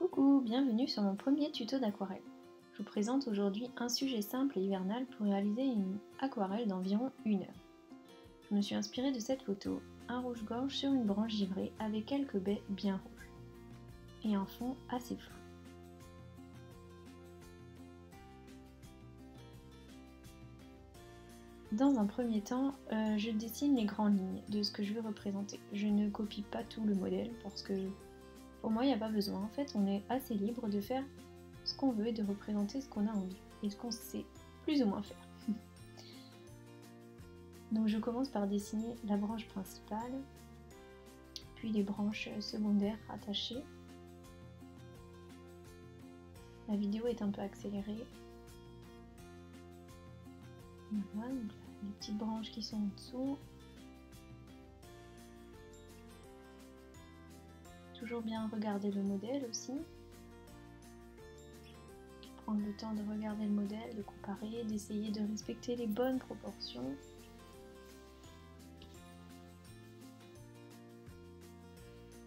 Coucou, bienvenue sur mon premier tuto d'aquarelle. Je vous présente aujourd'hui un sujet simple et hivernal pour réaliser une aquarelle d'environ 1 heure. Je me suis inspirée de cette photo, un rouge-gorge sur une branche givrée avec quelques baies bien rouges et un fond assez flou. Dans un premier temps, je dessine les grandes lignes de ce que je veux représenter. Je ne copie pas tout le modèle parce que pour moi, il n'y a pas besoin. En fait, on est assez libre de faire ce qu'on veut et de représenter ce qu'on a envie et ce qu'on sait plus ou moins faire. Donc je commence par dessiner la branche principale, puis les branches secondaires rattachées. La vidéo est un peu accélérée. Voilà, donc les petites branches qui sont en dessous. Toujours bien regarder le modèle aussi. Prendre le temps de regarder le modèle, de comparer, d'essayer de respecter les bonnes proportions.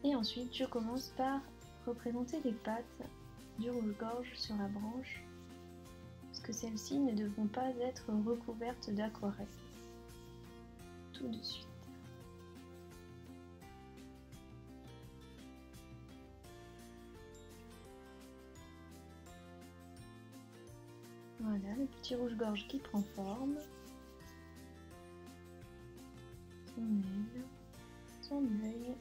Et ensuite, je commence par représenter les pattes du rouge-gorge sur la branche, parce que celles-ci ne devront pas être recouvertes d'aquarelle. Tout de suite. Voilà, le petit rouge-gorge qui prend forme. Son aile, son œil.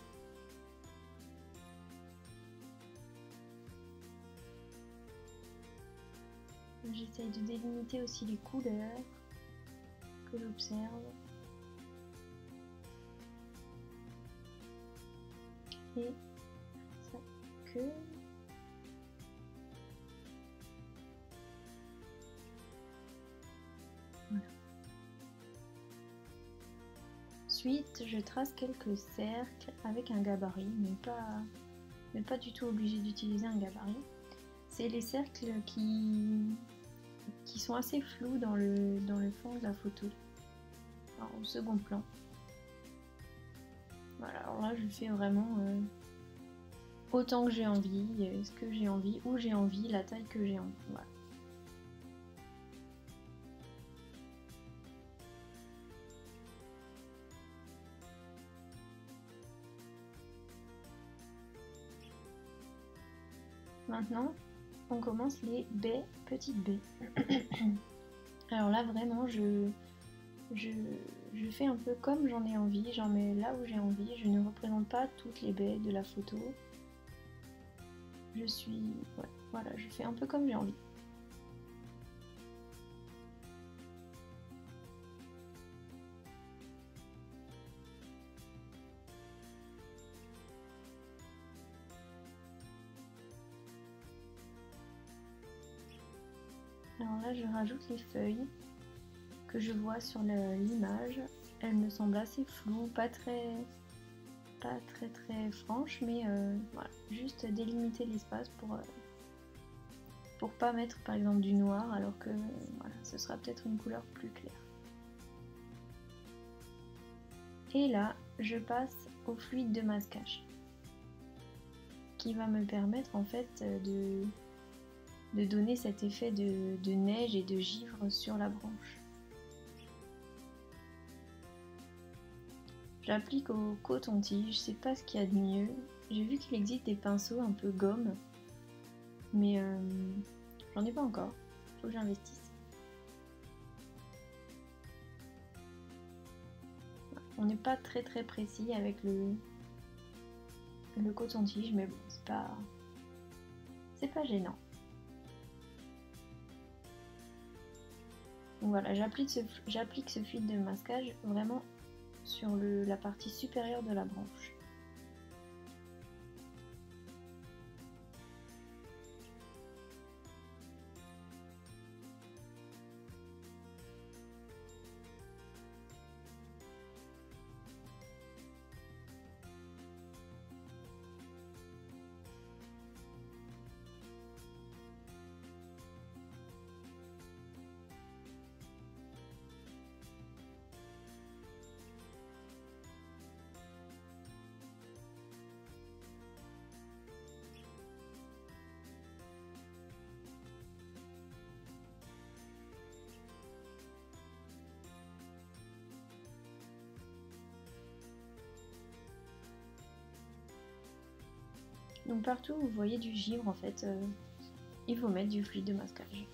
J'essaye de délimiter aussi les couleurs que j'observe. Et sa queue. Voilà. Ensuite, je trace quelques cercles avec un gabarit, mais pas du tout obligé d'utiliser un gabarit. C'est les cercles qui sont assez flous dans le fond de la photo, alors, au second plan. Voilà, alors là je fais vraiment autant que j'ai envie, ce que j'ai envie, où j'ai envie, la taille que j'ai envie. Voilà. Maintenant, on commence les baies, petites baies. Alors là vraiment je fais un peu comme j'en ai envie, j'en mets là où j'ai envie, je ne représente pas toutes les baies de la photo. Voilà, je fais un peu comme j'ai envie. Alors là je rajoute les feuilles que je vois sur l'image. Elles me semblent assez floues, pas très franches, mais voilà, juste délimiter l'espace pour pas mettre par exemple du noir alors que voilà, ce sera peut-être une couleur plus claire. Et là je passe au fluide de masquage qui va me permettre en fait de donner cet effet de neige et de givre sur la branche. J'applique au coton-tige, c'est pas ce qu'il y a de mieux. J'ai vu qu'il existe des pinceaux un peu gomme, mais j'en ai pas encore, faut que j'investisse. On n'est pas très précis avec le coton-tige, mais bon, c'est pas gênant. Donc voilà, j'applique ce fluide de masquage vraiment sur la partie supérieure de la branche. Donc partout où vous voyez du givre, en fait, il faut mettre du fluide de masquage.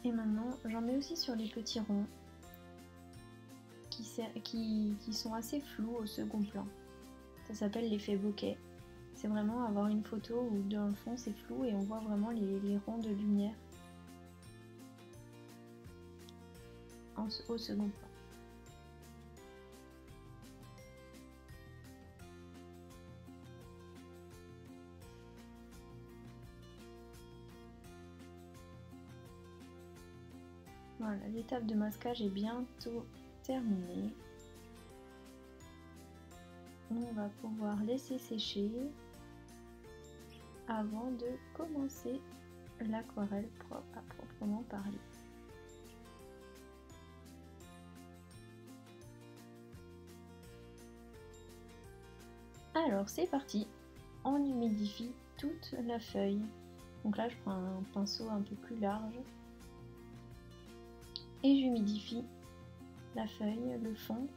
Et maintenant, j'en mets aussi sur les petits ronds qui sont assez flous au second plan. Ça s'appelle l'effet bokeh. C'est vraiment avoir une photo où dans le fond c'est flou et on voit vraiment les ronds de lumière au second plan. Voilà, l'étape de masquage est bientôt terminée. On va pouvoir laisser sécher avant de commencer l'aquarelle à proprement parler. Alors c'est parti, on humidifie toute la feuille. Donc là je prends un pinceau un peu plus large et j'humidifie la feuille, le fond.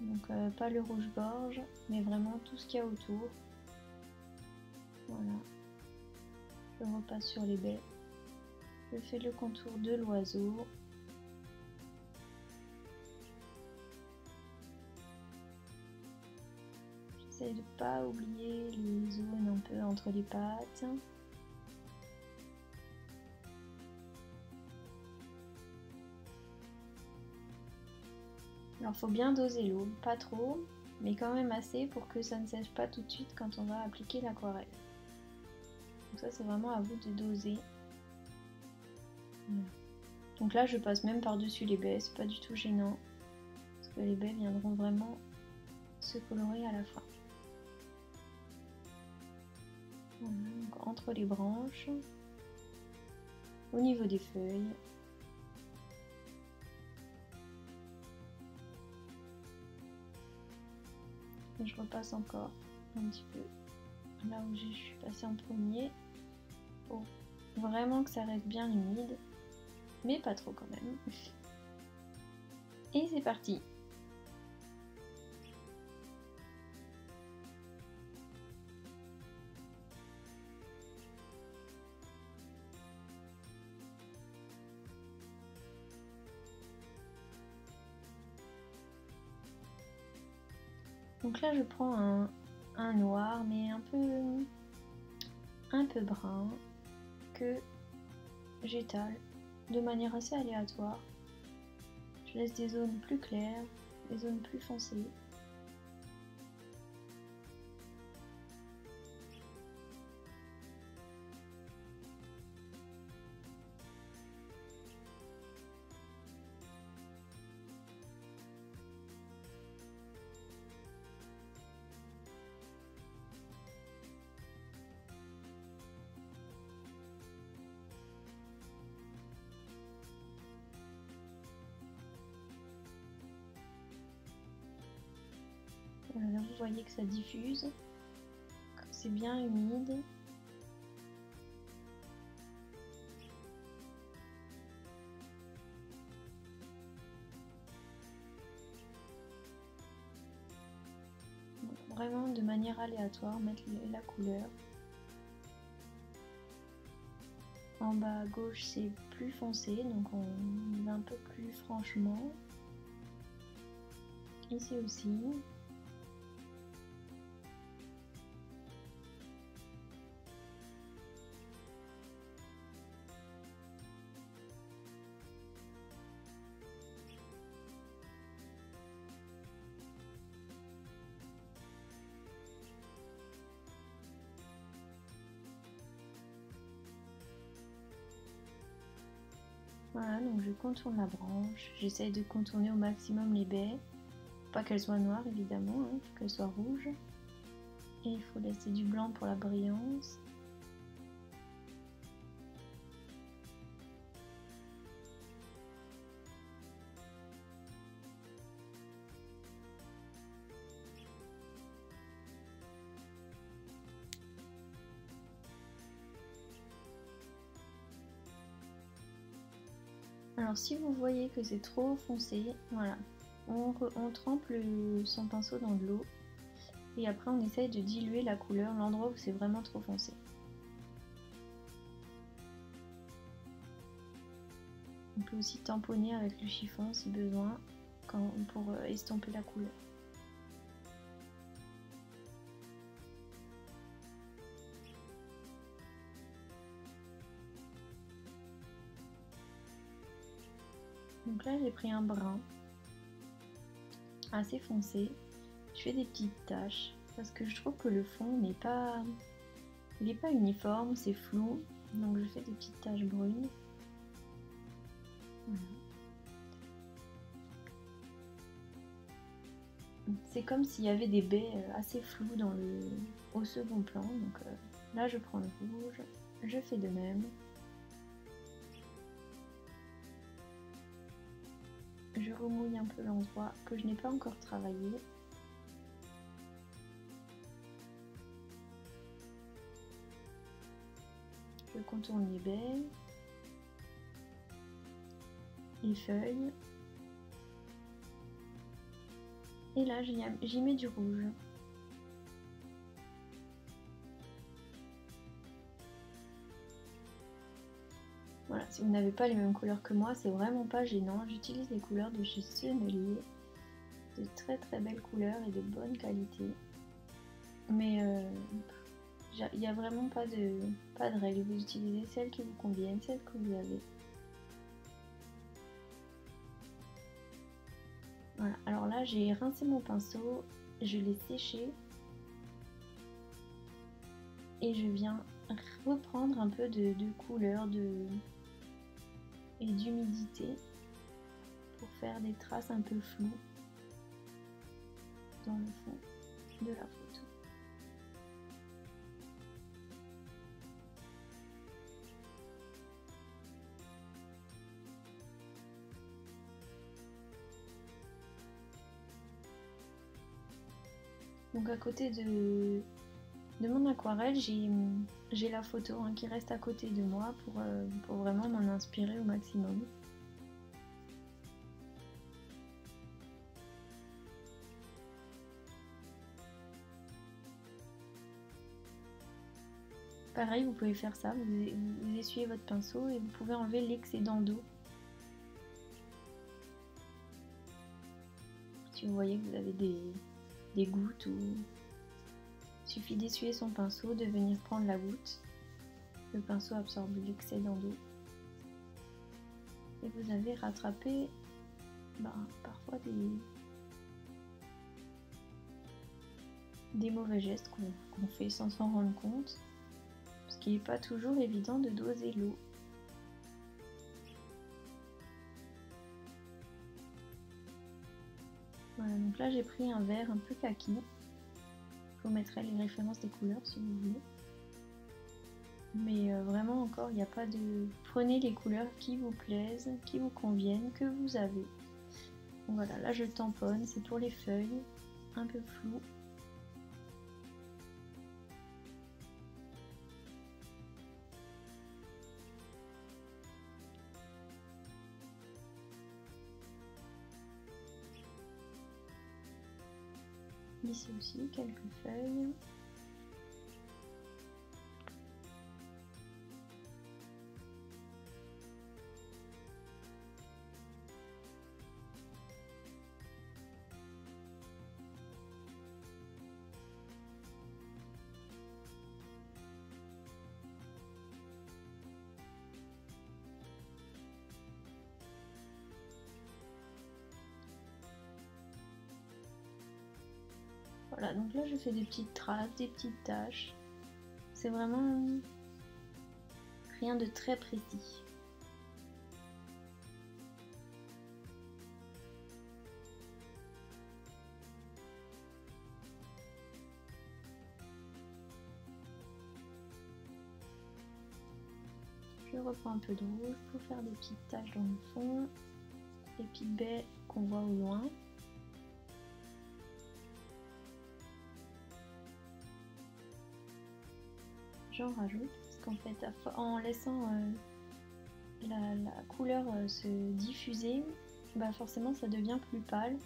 Donc pas le rouge-gorge, mais vraiment tout ce qu'il y a autour. Voilà. Je repasse sur les baies. Je fais le contour de l'oiseau. J'essaie de ne pas oublier les zones un peu entre les pattes. Alors faut bien doser l'eau, pas trop, mais quand même assez pour que ça ne sèche pas tout de suite quand on va appliquer l'aquarelle. Donc ça c'est vraiment à vous de doser. Voilà. Donc là je passe même par-dessus les baies, c'est pas du tout gênant, parce que les baies viendront vraiment se colorer à la fin. Voilà, donc entre les branches, au niveau des feuilles. Et je repasse encore un petit peu là où je suis passée en premier pour vraiment que ça reste bien humide, mais pas trop quand même. Et c'est parti! Donc là je prends un noir mais un peu brun que j'étale de manière assez aléatoire. Je laisse des zones plus claires, des zones plus foncées. Voilà, là vous voyez que ça diffuse, que c'est bien humide. Donc, vraiment de manière aléatoire, mettre la couleur. En bas à gauche c'est plus foncé, donc on y va un peu plus franchement. Ici aussi. Voilà, donc je contourne la branche, j'essaye de contourner au maximum les baies, pas qu'elles soient noires évidemment, il faut qu'elles soient rouges, et il faut laisser du blanc pour la brillance. Alors si vous voyez que c'est trop foncé, voilà, on trempe son pinceau dans de l'eau et après on essaye de diluer la couleur, l'endroit où c'est vraiment trop foncé. On peut aussi tamponner avec le chiffon si besoin pour estomper la couleur. Donc là j'ai pris un brun assez foncé. Je fais des petites taches parce que je trouve que le fond n'est pas uniforme, c'est flou. Donc je fais des petites taches brunes. Voilà. C'est comme s'il y avait des baies assez floues au second plan. Donc là je prends le rouge, je fais de même. Je remouille un peu l'endroit que je n'ai pas encore travaillé. Je contourne les baies, les feuilles. Et là, j'y mets du rouge. Voilà, si vous n'avez pas les mêmes couleurs que moi, c'est vraiment pas gênant. J'utilise les couleurs de chez Sennelier. De très très belles couleurs et de bonne qualité. Mais il n'y a vraiment pas de règle. Vous utilisez celles qui vous conviennent, celles que vous avez. Voilà, alors là j'ai rincé mon pinceau, je l'ai séché et je viens reprendre un peu de couleur et d'humidité pour faire des traces un peu floues dans le fond de la photo. Donc à côté de mon aquarelle, j'ai la photo qui reste à côté de moi pour vraiment m'en inspirer au maximum. Pareil, vous pouvez faire ça, vous essuyez votre pinceau et vous pouvez enlever l'excédent d'eau. Si vous voyez que vous avez des gouttes, il suffit d'essuyer son pinceau, de venir prendre la goutte. Le pinceau absorbe l'excédent d'eau. Et vous avez rattrapé parfois des mauvais gestes qu'on fait sans s'en rendre compte. Parce qu'il n'est pas toujours évident de doser l'eau. Voilà, donc là j'ai pris un vert un peu kaki. Je vous mettrai les références des couleurs si vous voulez. Mais vraiment encore, il n'y a pas de... Prenez les couleurs qui vous plaisent, qui vous conviennent, que vous avez. Donc voilà, là je tamponne, c'est pour les feuilles, un peu flou. Ici aussi, quelques feuilles. Voilà, donc là je fais des petites traces, des petites taches. C'est vraiment rien de très précis. Je reprends un peu de rouge pour faire des petites taches dans le fond, des petites baies qu'on voit au loin. J'en rajoute parce qu'en fait en laissant la couleur se diffuser, bah forcément ça devient plus pâle.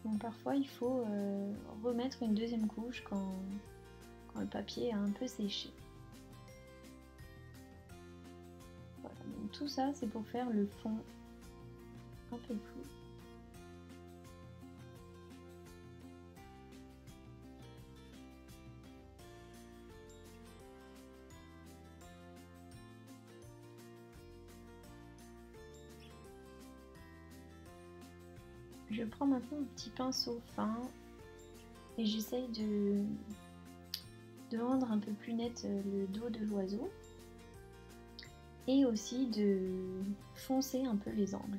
Donc parfois il faut remettre une deuxième couche quand le papier a un peu séché. Voilà, donc tout ça c'est pour faire le fond un peu flou. Je prends maintenant un petit pinceau fin et j'essaye de rendre un peu plus net le dos de l'oiseau et aussi de foncer un peu les angles.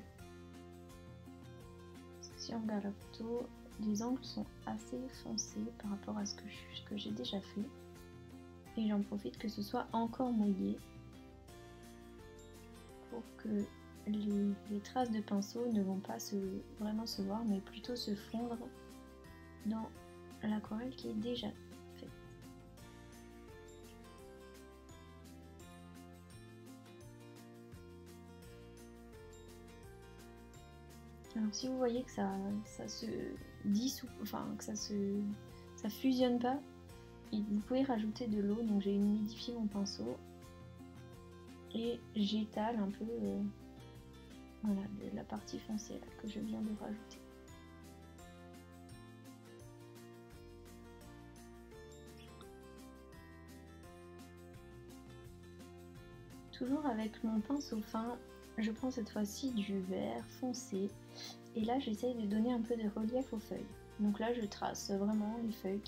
Parce que si on regarde la photo, les angles sont assez foncés par rapport à ce que j'ai déjà fait. Et j'en profite que ce soit encore mouillé pour que les traces de pinceau ne vont pas vraiment se voir, mais plutôt se fondre dans l'aquarelle qui est déjà faite. Alors si vous voyez que ça se dissout, enfin que ça fusionne pas, vous pouvez rajouter de l'eau. Donc j'ai humidifié mon pinceau et j'étale un peu voilà, la partie foncée là, que je viens de rajouter. Toujours avec mon pinceau fin, je prends cette fois-ci du vert foncé et là j'essaye de donner un peu de relief aux feuilles. Donc là je trace vraiment les feuilles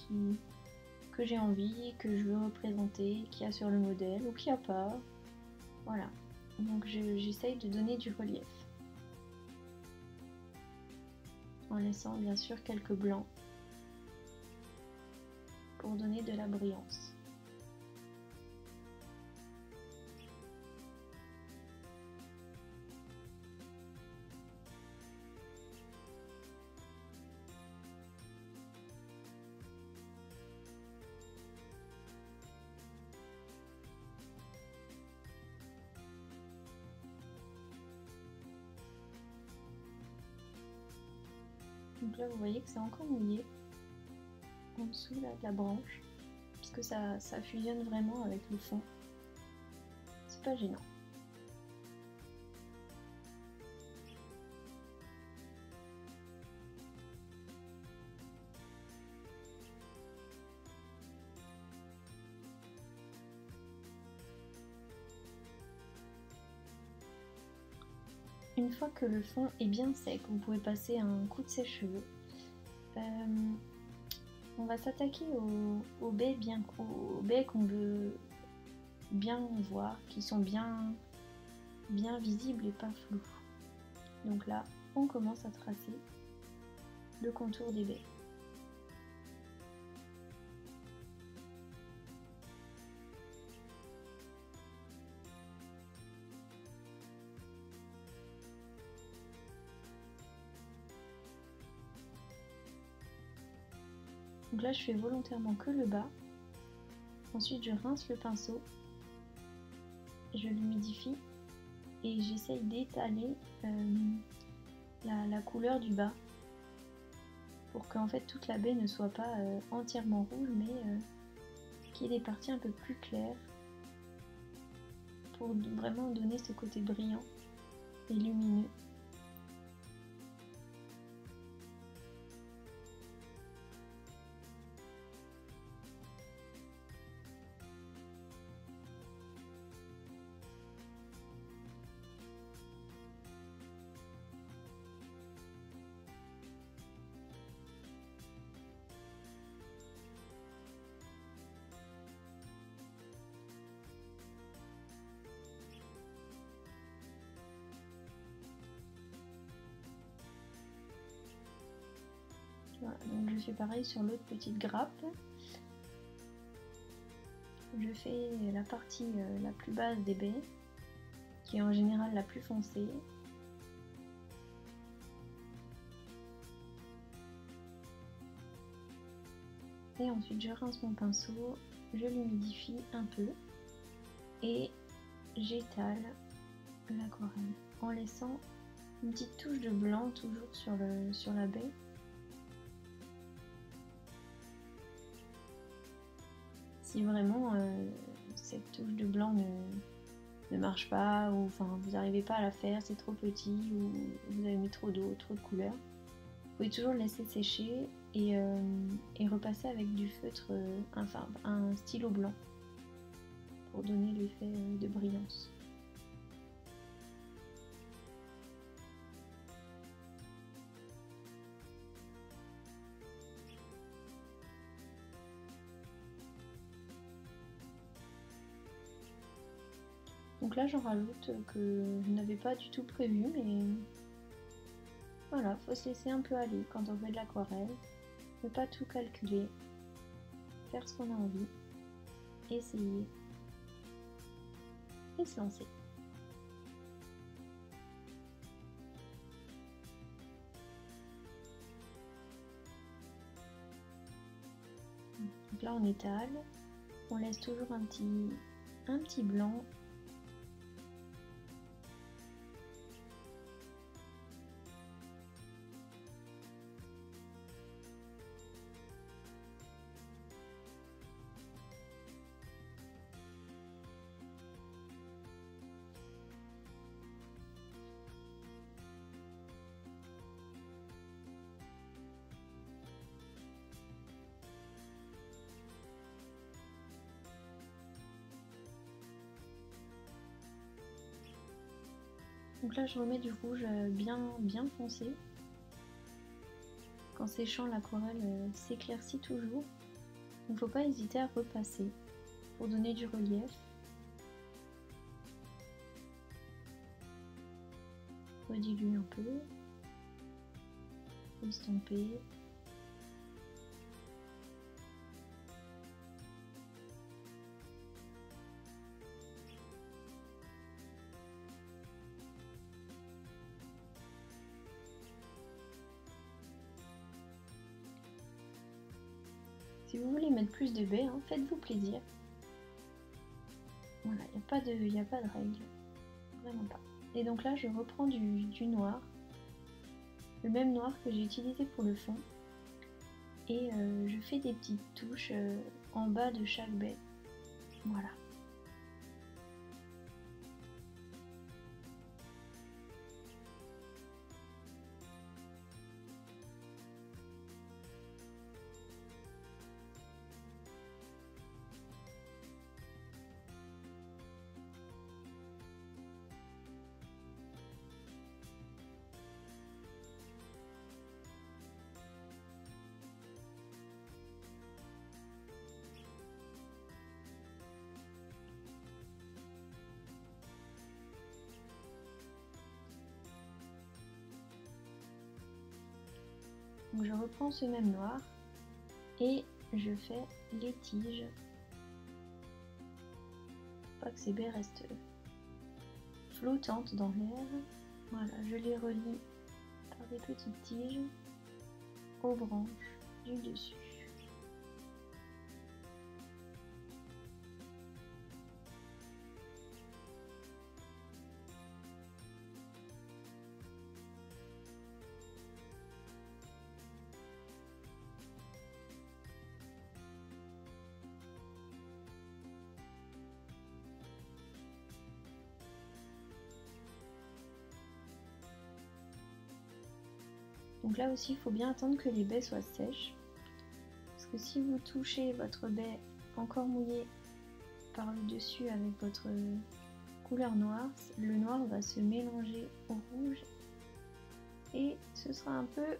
que j'ai envie, que je veux représenter, qu'il y a sur le modèle ou qu'il n'y a pas. Voilà, donc j'essaye de donner du relief. En laissant bien sûr quelques blancs pour donner de la brillance. Donc là vous voyez que c'est encore mouillé en dessous là, de la branche, puisque ça fusionne vraiment avec le fond. C'est pas gênant. Une fois que le fond est bien sec, vous pouvez passer un coup de sèche-cheveux. On va s'attaquer aux baies qu'on veut bien voir, qui sont bien visibles et pas floues. Donc là, on commence à tracer le contour des baies. Donc là, je fais volontairement que le bas. Ensuite, je rince le pinceau, je l'humidifie et j'essaye d'étaler la couleur du bas pour qu'en fait toute la baie ne soit pas entièrement rouge, mais qu'il y ait des parties un peu plus claires pour vraiment donner ce côté brillant et lumineux. Voilà, donc je fais pareil sur l'autre petite grappe. Je fais la partie la plus basse des baies, qui est en général la plus foncée. Et ensuite je rince mon pinceau, je l'humidifie un peu et j'étale l'aquarelle en laissant une petite touche de blanc toujours sur la baie. Si vraiment cette touche de blanc ne marche pas, ou enfin vous n'arrivez pas à la faire, c'est trop petit, ou vous avez mis trop d'eau, trop de couleur, vous pouvez toujours le laisser sécher et repasser avec du feutre, enfin un stylo blanc pour donner l'effet de brillance. Donc là j'en rajoute que je n'avais pas du tout prévu, mais voilà, faut se laisser un peu aller quand on fait de l'aquarelle, ne pas tout calculer, faire ce qu'on a envie, essayer et se lancer. Donc là on étale, on laisse toujours un petit blanc. Donc là je remets du rouge bien foncé. Qu'en séchant l'aquarelle s'éclaircit toujours. Il ne faut pas hésiter à repasser pour donner du relief. Rediluer un peu. Estomper. Si vous voulez mettre plus de baies, hein, faites-vous plaisir. Voilà, il n'y a pas de règle. Vraiment pas. Et donc là, je reprends du noir. Le même noir que j'ai utilisé pour le fond. Et je fais des petites touches en bas de chaque baie. Voilà. Donc je reprends ce même noir et je fais les tiges. Pas que ces baies restent flottantes dans l'air. Voilà, je les relie par des petites tiges aux branches du dessus. Donc là aussi, il faut bien attendre que les baies soient sèches. Parce que si vous touchez votre baie encore mouillée par le dessus avec votre couleur noire, le noir va se mélanger au rouge. Et ce sera un peu,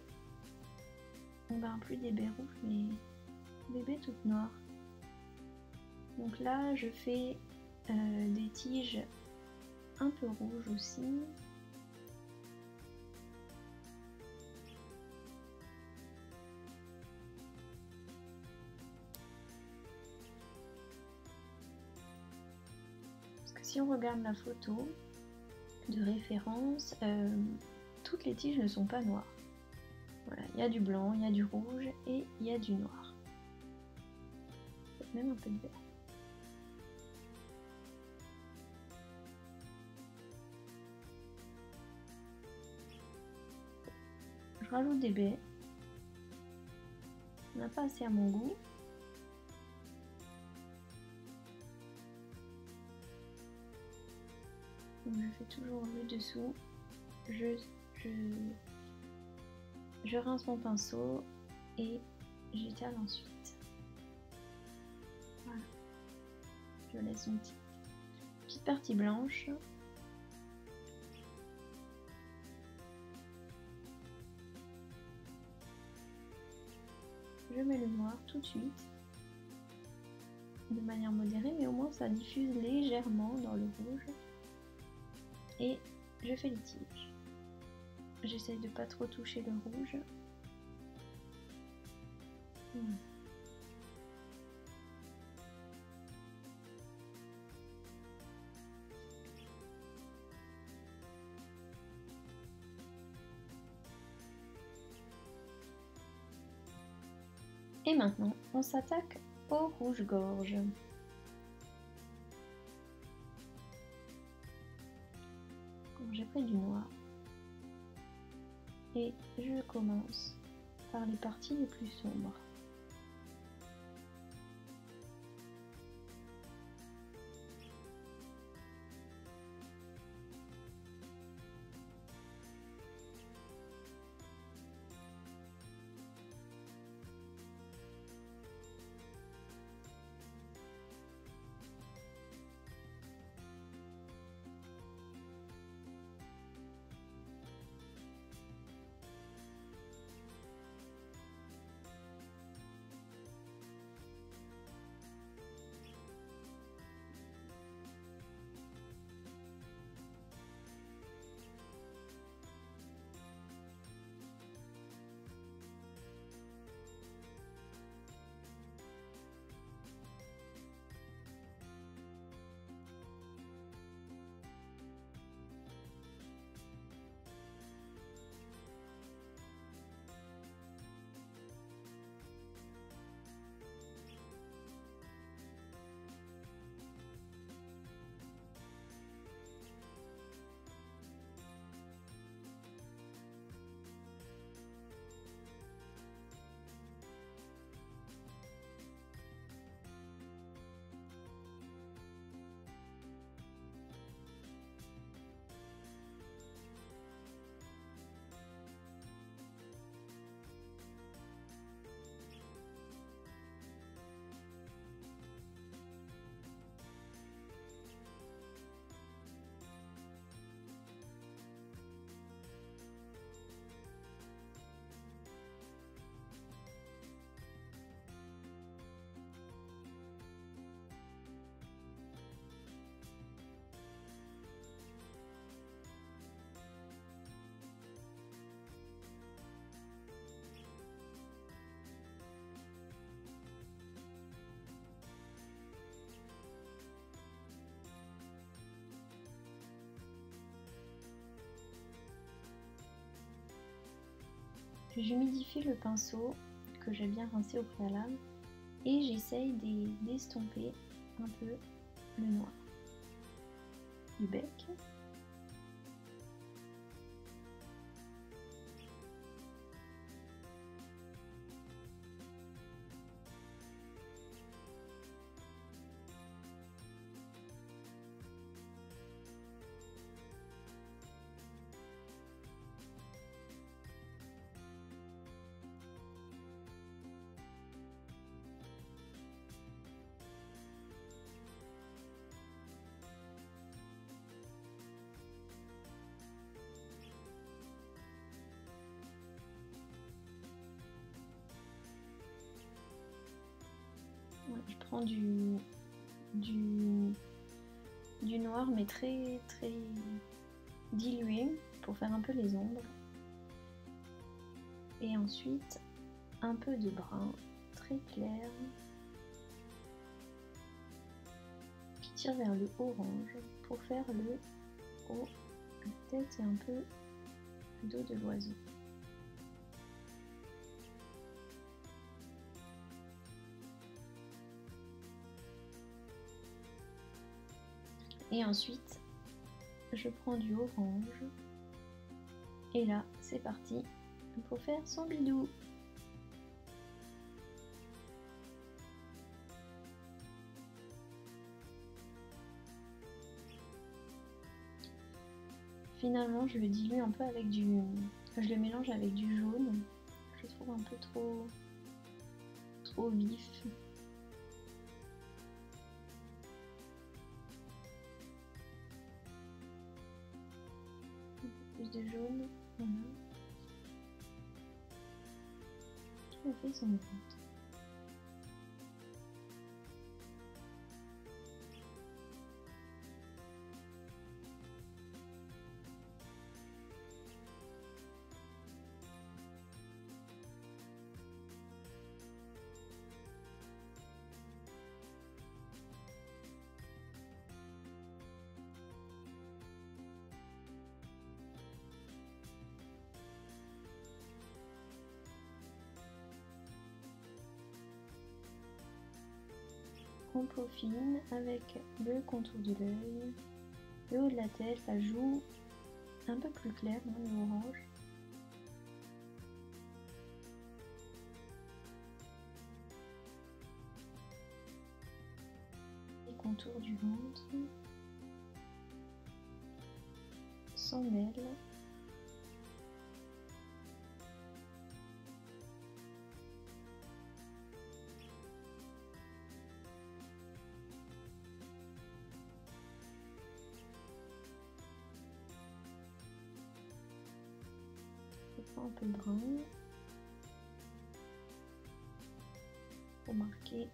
plus des baies rouges, mais des baies toutes noires. Donc là, je fais des tiges un peu rouges aussi. Si on regarde la photo de référence, toutes les tiges ne sont pas noires. Voilà, il y a du blanc, il y a du rouge et il y a du noir. Même un peu de vert. Je rajoute des baies. On n'a pas assez à mon goût. Donc je fais toujours le dessous. Je rince mon pinceau et j'étale ensuite. Voilà. Je laisse une petite partie blanche. Je mets le noir tout de suite, de manière modérée, mais au moins ça diffuse légèrement dans le rouge. Et je fais les tiges. J'essaye de pas trop toucher le rouge. Et maintenant, on s'attaque au rouge-gorge. J'ai pris du noir. Et je commence par les parties les plus sombres. J'humidifie le pinceau que j'ai bien rincé au préalable et j'essaye d'estomper un peu le noir du bec. Je prends du noir mais très dilué pour faire un peu les ombres. Et ensuite un peu de brun très clair qui tire vers le orange pour faire le haut, la tête et un peu le dos de l'oiseau. Et ensuite, je prends du orange. Et là, c'est parti. pour faire son bidou. Finalement, je le dilue un peu avec du... Je le mélange avec du jaune. Je le trouve un peu trop vif. Un peu plus de jaune. Voilà. On fait son ventre. On peaufine avec le contour de l'œil, le haut de la tête, la joue un peu plus claire, hein, le orange. Les contours du ventre, son aile. Un peu brun pour marquer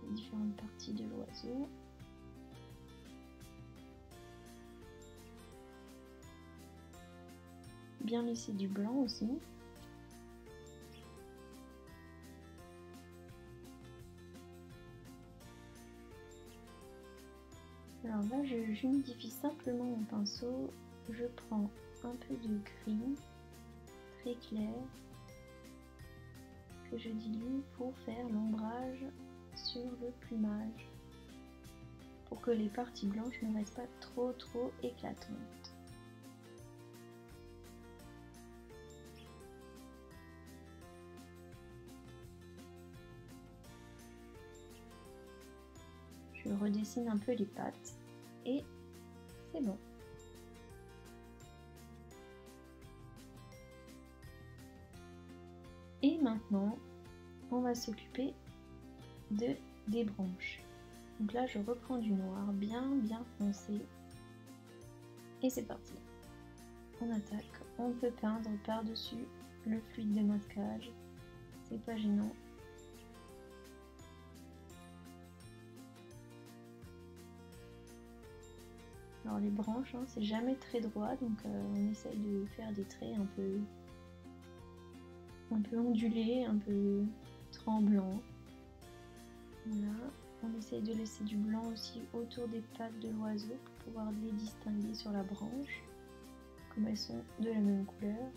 les différentes parties de l'oiseau. Bien laisser du blanc aussi. Alors là, j'humidifie simplement mon pinceau. Je prends un peu de gris très clair que je dilue pour faire l'ombrage sur le plumage, pour que les parties blanches ne restent pas trop éclatantes. Je redessine un peu les pattes et c'est bon. Et maintenant, on va s'occuper des branches. Donc là, je reprends du noir bien foncé. Et c'est parti. On attaque. On peut peindre par-dessus le fluide de masquage. C'est pas gênant. Alors les branches, hein, c'est jamais très droit, donc on essaye de faire des traits un peu ondulés, un peu tremblants. Voilà, on essaye de laisser du blanc aussi autour des pattes de l'oiseau pour pouvoir les distinguer sur la branche, comme elles sont de la même couleur.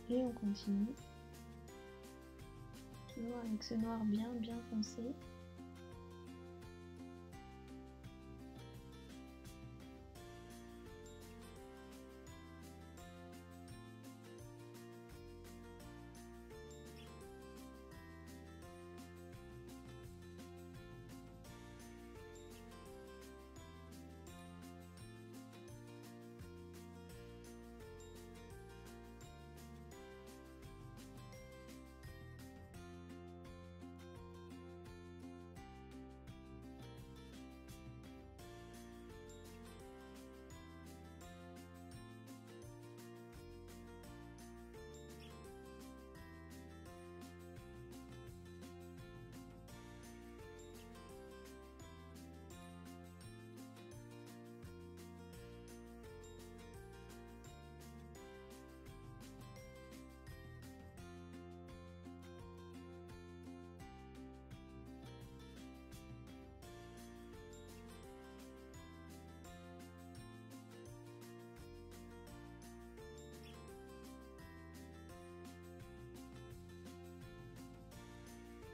Et on continue, toujours avec ce noir bien foncé.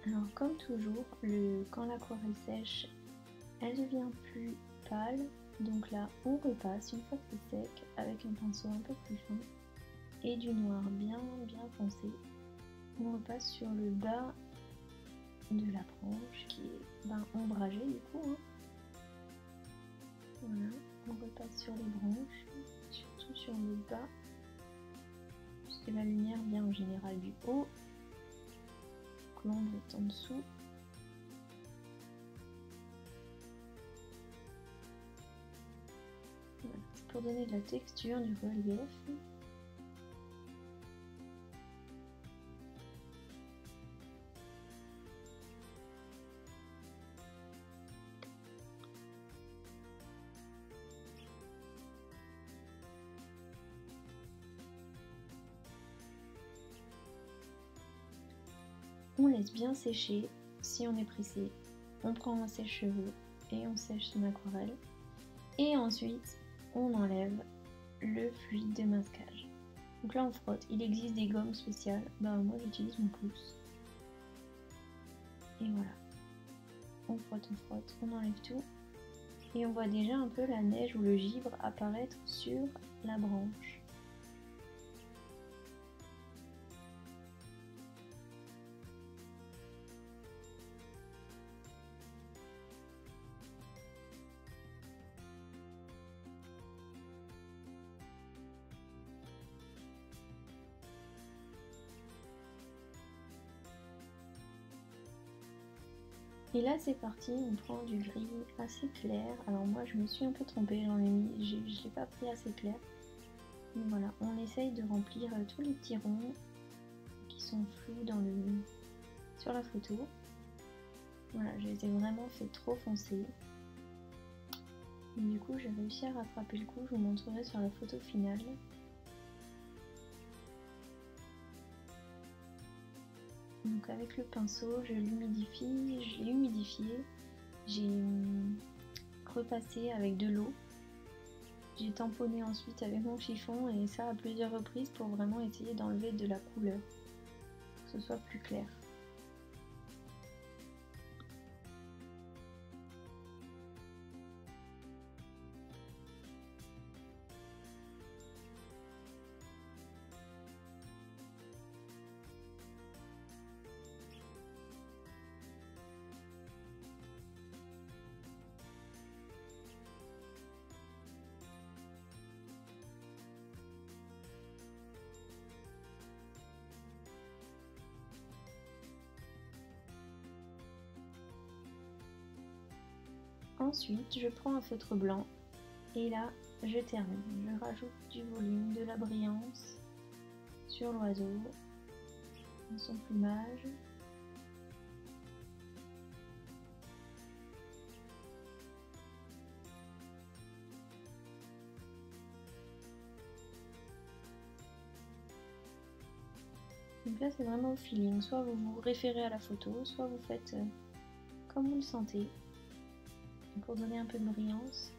Alors comme toujours, quand l'aquarelle sèche, Elle devient plus pâle, donc là on repasse une fois que c'est sec avec un pinceau un peu plus fin et du noir bien foncé. On repasse sur le bas de la branche qui est ombragée du coup. Hein. Voilà, on repasse sur les branches, surtout sur le bas, puisque la lumière vient en général du haut, l'ombre est en dessous. Voilà, c'est pour donner de la texture, du relief. On laisse bien sécher. Si on est pressé, on prend un sèche-cheveux et on sèche son aquarelle. Et ensuite, on enlève le fluide de masquage. Donc là, on frotte. Il existe des gommes spéciales. Moi, j'utilise mon pouce. Et voilà. On frotte, on enlève tout. Et on voit déjà un peu la neige ou le givre apparaître sur la branche. Et là c'est parti, on prend du gris assez clair. Alors moi je me suis un peu trompée, je l'ai pas pris assez clair. Mais voilà, on essaye de remplir tous les petits ronds qui sont flous sur la photo. Voilà, je les ai vraiment fait trop foncés. Et du coup j'ai réussi à rattraper le coup, je vous montrerai sur la photo finale. Donc avec le pinceau, je l'humidifie, je l'ai humidifié, j'ai repassé avec de l'eau, j'ai tamponné ensuite avec mon chiffon et ça à plusieurs reprises pour vraiment essayer d'enlever de la couleur, que ce soit plus clair. Ensuite, je prends un feutre blanc et là, je termine. Je rajoute du volume, de la brillance sur l'oiseau, son plumage. Donc là, c'est vraiment au feeling. Soit vous vous référez à la photo, soit vous faites comme vous le sentez. Pour donner un peu de brillance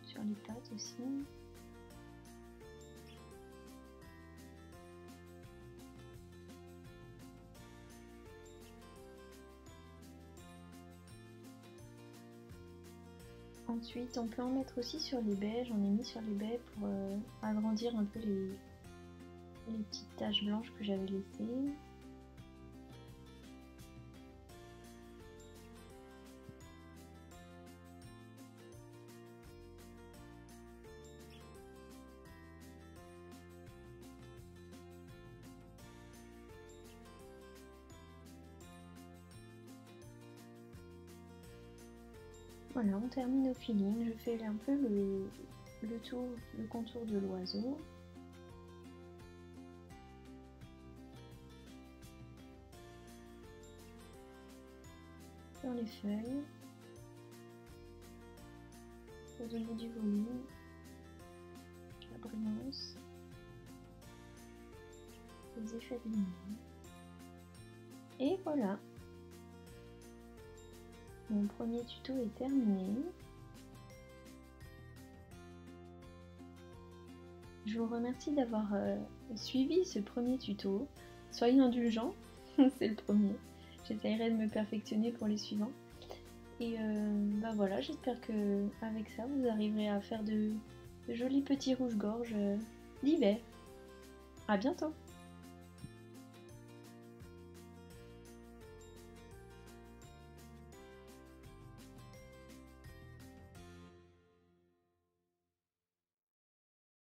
sur les pattes aussi. Ensuite, on peut en mettre aussi sur les baies. J'en ai mis sur les baies pour agrandir un peu les petites taches blanches que j'avais laissées. Voilà, on termine au feeling. Je fais un peu le contour de l'oiseau. Sur les feuilles. Pour donner du volume, la brillance, les effets de lumière. Et voilà. Mon premier tuto est terminé. Je vous remercie d'avoir suivi ce premier tuto. Soyez indulgents, c'est le premier. J'essaierai de me perfectionner pour les suivants. Et bah voilà, j'espère que avec ça vous arriverez à faire de jolis petits rouges-gorges d'hiver. À bientôt!